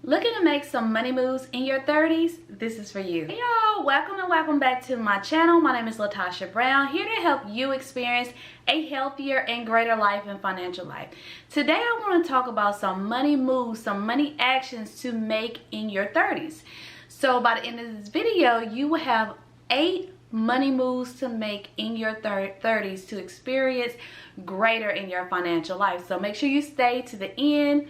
Looking to make some money moves in your 30s? This is for you. Hey y'all, welcome and welcome back to my channel. My name is Latasha Brown, here to help you experience a healthier and greater life and financial life. Today I want to talk about some money moves, some money actions to make in your 30s. So by the end of this video, you will have 8 money moves to make in your 30s to experience greater in your financial life. So make sure you stay to the end,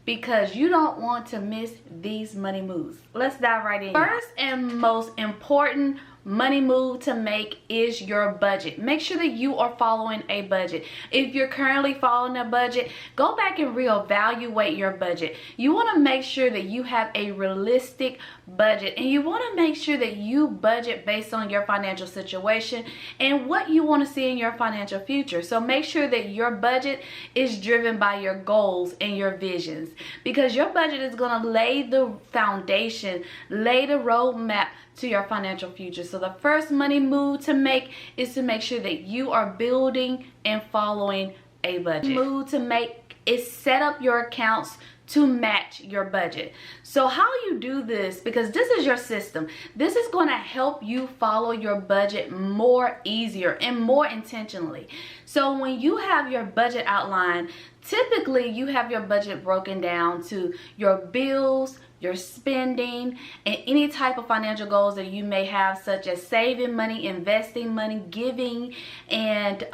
because you don't want to miss these money moves. Let's dive right in. First and most important money move to make is your budget. Make sure that you are following a budget. If you're currently following a budget, go back and reevaluate your budget. You want to make sure that you have a realistic budget, and you want to make sure that you budget based on your financial situation and what you want to see in your financial future. So make sure that your budget is driven by your goals and your visions, because your budget is going to lay the foundation, lay the roadmap to your financial future. So the first money move to make is to make sure that you are building and following a budget. Move to make is set up your accounts to match your budget. So how you do this, because this is your system, this is going to help you follow your budget more easier and more intentionally. So when you have your budget outlined, typically you have your budget broken down to your bills, your spending, and any type of financial goals that you may have, such as saving money, investing money, giving, and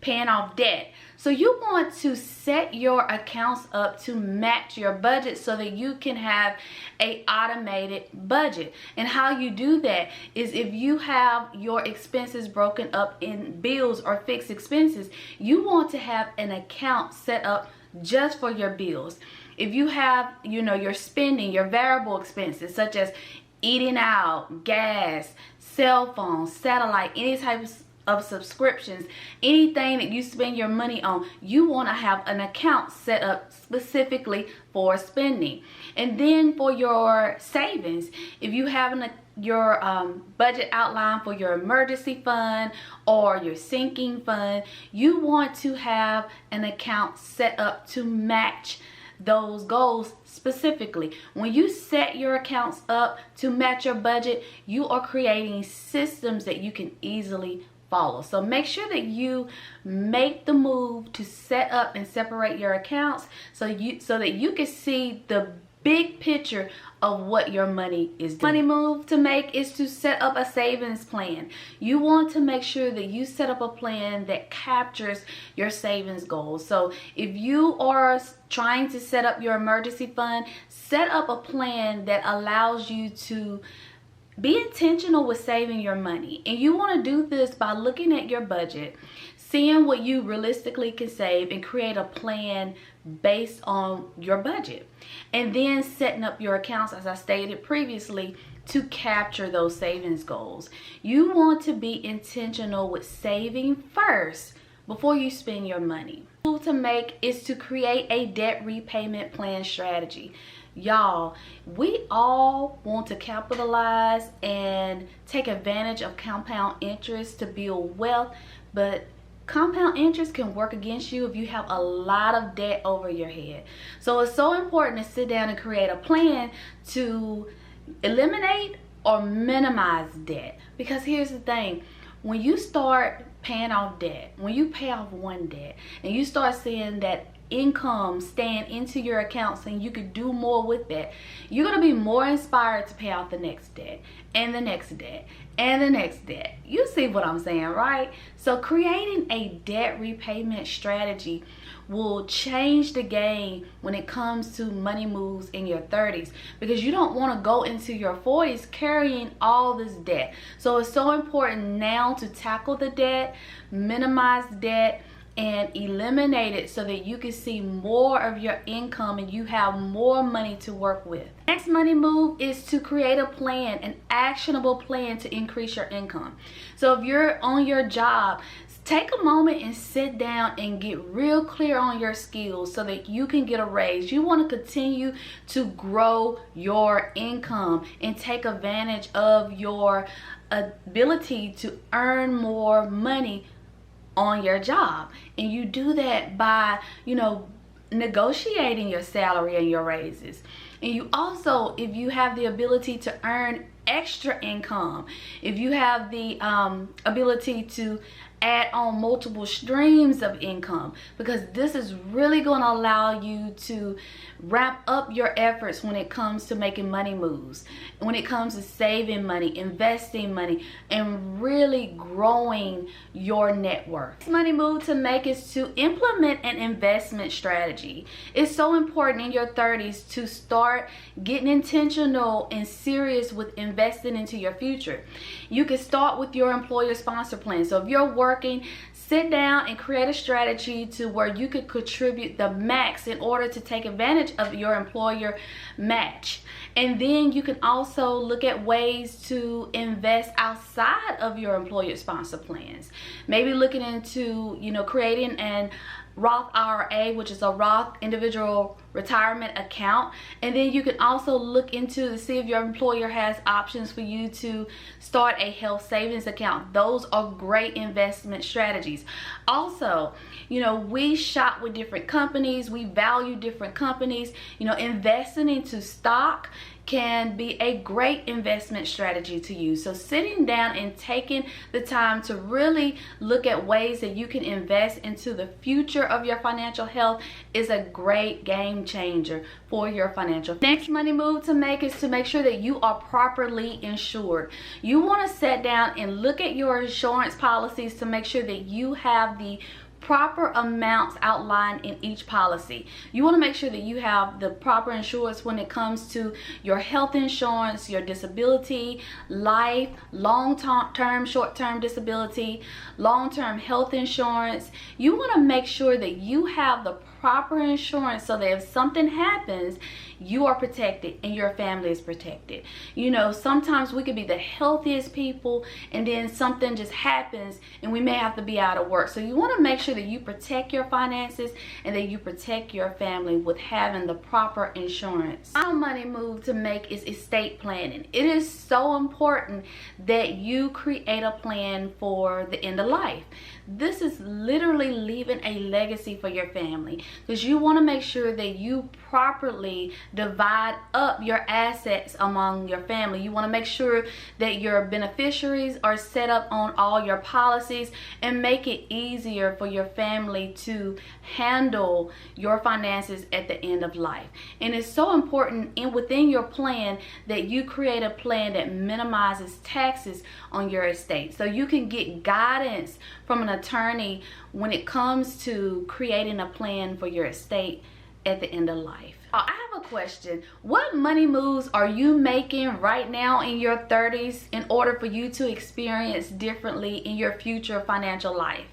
paying off debt. So you want to set your accounts up to match your budget so that you can have a automated budget. And how you do that is, if you have your expenses broken up in bills or fixed expenses, you want to have an account set up just for your bills. If you have, your spending, your variable expenses, such as eating out, gas, cell phone, satellite, any type of subscriptions, anything that you spend your money on, you want to have an account set up specifically for spending. And then for your savings, if you have your budget outline for your emergency fund or your sinking fund, you want to have an account set up to match those goals specifically. When you set your accounts up to match your budget, you are creating systems that you can easily follow. So make sure that you make the move to set up and separate your accounts so that you can see the big picture of what your money is doing. Money move to make is to set up a savings plan. You want to make sure that you set up a plan that captures your savings goals. So if you are trying to set up your emergency fund, set up a plan that allows you to be intentional with saving your money. And you want to do this by looking at your budget, seeing what you realistically can save, and create a plan based on your budget. And then setting up your accounts, as I stated previously, to capture those savings goals. You want to be intentional with saving first before you spend your money. The move to make is to create a debt repayment plan strategy. Y'all, we all want to capitalize and take advantage of compound interest to build wealth, but compound interest can work against you if you have a lot of debt over your head. So it's so important to sit down and create a plan to eliminate or minimize debt. Because here's the thing, when you start paying off debt, when you pay off one debt and you start seeing that income staying into your accounts and you could do more with that, you're going to be more inspired to pay off the next debt and the next debt and the next debt. You see what I'm saying, right? So creating a debt repayment strategy will change the game when it comes to money moves in your 30s, because you don't want to go into your 40s carrying all this debt. So it's so important now to tackle the debt, minimize debt, and eliminate it so that you can see more of your income and you have more money to work with. Next money move is to create a plan, an actionable plan to increase your income. So if you're on your job, take a moment and sit down and get real clear on your skills so that you can get a raise. You want to continue to grow your income and take advantage of your ability to earn more money on your job. And you do that by, negotiating your salary and your raises. And you also, if you have the ability to earn extra income, if you have the ability to add on multiple streams of income, because this is really going to allow you to ramp up your efforts when it comes to making money moves, when it comes to saving money, investing money, and really growing your net worth. Next money move to make is to implement an investment strategy. It's so important in your 30s to start getting intentional and serious with investing into your future. You can start with your employer sponsor plan. So if you're working, sit down and create a strategy to where you could contribute the max in order to take advantage of your employer match. And then you can also look at ways to invest outside of your employer sponsor plans. Maybe looking into, creating an Roth IRA, which is a Roth individual retirement account. And then you can also look into to see if your employer has options for you to start a health savings account. Those are great investment strategies. Also, we shop with different companies, we value different companies. Investing into stock can be a great investment strategy to use. So sitting down and taking the time to really look at ways that you can invest into the future of your financial health is a great game changer for your financial. Next money move to make is to make sure that you are properly insured. You want to sit down and look at your insurance policies to make sure that you have the proper amounts outlined in each policy. You want to make sure that you have the proper insurance when it comes to your health insurance, your disability, life, long-term, short-term disability, long-term health insurance. You want to make sure that you have the proper insurance so that if something happens, you are protected and your family is protected. Sometimes we could be the healthiest people and then something just happens and we may have to be out of work. So you want to make sure that you protect your finances and that you protect your family with having the proper insurance. Final money move to make is estate planning. It is so important that you create a plan for the end of life. This is literally leaving a legacy for your family, because you want to make sure that you properly divide up your assets among your family. You want to make sure that your beneficiaries are set up on all your policies and make it easier for your family to handle your finances at the end of life. And it's so important within your plan that you create a plan that minimizes taxes on your estate. So you can get guidance from an attorney when it comes to creating a plan for your estate at the end of life. I have a question. What money moves are you making right now in your 30s in order for you to experience differently in your future financial life?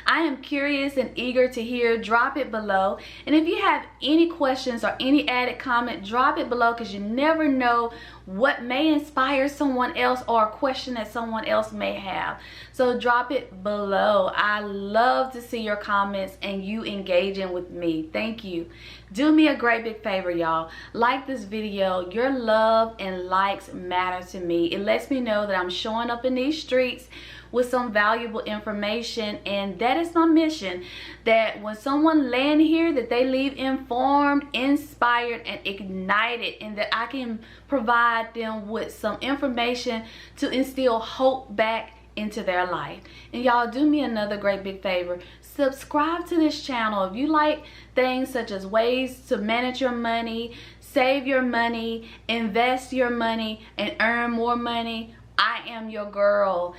I am curious and eager to hear. Drop it below. And if you have any questions or any added comment, drop it below, because you never know what may inspire someone else or a question that someone else may have. So drop it below. I love to see your comments and you engaging with me. Thank you. Do me a great big favor, y'all. Like this video. Your love and likes matter to me. It lets me know that I'm showing up in these streets with some valuable information, and that is my mission, that when someone land here, that they leave informed, inspired, and ignited, and that I can provide them with some information to instill hope back into their life. And y'all, do me another great big favor. Subscribe to this channel if you like things such as ways to manage your money, save your money, invest your money, and earn more money. I am your girl.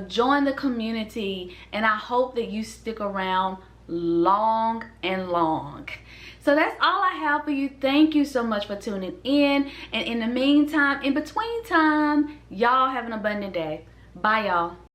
Join the community, and I hope that you stick around long and long. So that's all I have for you. Thank you so much for tuning in. And in the meantime, in between time, y'all have an abundant day. Bye, y'all.